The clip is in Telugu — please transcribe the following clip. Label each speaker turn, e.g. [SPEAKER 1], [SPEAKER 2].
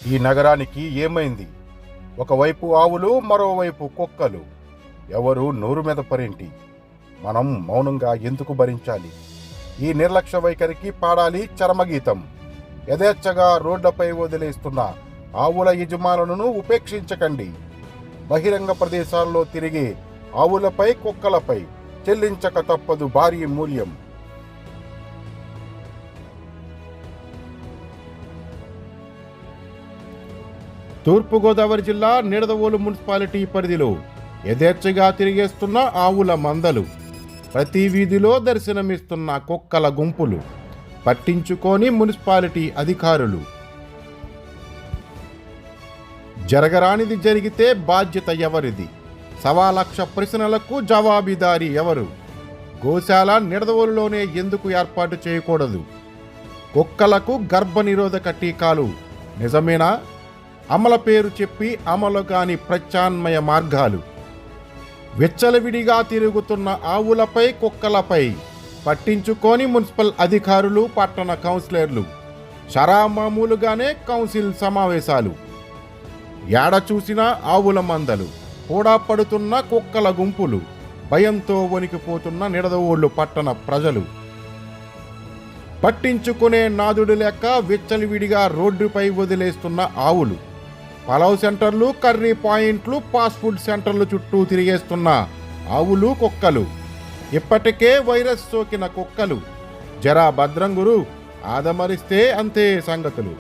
[SPEAKER 1] ఈ నగరానికి ఏమైంది? ఒకవైపు ఆవులు, మరోవైపు కుక్కలు. ఎవరు నోరు మీద పరేంటి? మనం మౌనంగా ఎందుకు భరించాలి? ఈ నిర్లక్ష్య వైఖరికి పాడాలి చరమగీతం. యథేచ్ఛగా రోడ్లపై వదిలేస్తున్న ఆవుల యజమానులను ఉపేక్షించకండి. బహిరంగ ప్రదేశాల్లో తిరిగే ఆవులపై, కుక్కలపై చెల్లించక తప్పదు భారీ మూల్యం. తూర్పుగోదావరి జిల్లా నిడదవోలు మున్సిపాలిటీ పరిధిలో యథేచ్ఛగా తిరిగేస్తున్న ఆవుల మందలు, ప్రతి వీధిలో దర్శనమిస్తున్న కుక్కల గుంపులు, పట్టించుకోని మున్సిపాలిటీ అధికారులు. జరగరానిది జరిగితే బాధ్యత ఎవరిది? 1,00,000 ప్రశ్నలకు జవాబుదారీ ఎవరు? గోశాల నిడదవోలులోనే ఎందుకు ఏర్పాటు చేయకూడదు? కుక్కలకు గర్భనిరోధక టీకాలు నిజమేనా? అమల పేరు చెప్పి అమలు కాని ప్రత్యామ్నాయ మార్గాలు. విచ్చలవిడిగా తిరుగుతున్న ఆవులపై, కుక్కలపై పట్టించుకోని మున్సిపల్ అధికారులు, పట్టణ కౌన్సిలర్లు. మామూలుగానే కౌన్సిల్ సమావేశాలు. ఏడ చూసినా ఆవుల మందలు, కూడా పడుతున్న కుక్కల గుంపులు, భయంతో వణికిపోతున్న నిడదవోలు పట్టణ ప్రజలు. పట్టించుకునే నాదుడు లెక్క విచ్చలవిడిగా రోడ్డుపై వదిలేస్తున్న ఆవులు, పలావ్ సెంటర్లు, కర్రీ పాయింట్లు, ఫాస్ట్ ఫుడ్ సెంటర్లు చుట్టూ తిరిగేస్తున్న ఆవులు, కుక్కలు. ఇప్పటికే వైరస్ సోకిన కుక్కలు. జరా భద్రంగురు, ఆదమరిస్తే అంతే సంగతులు.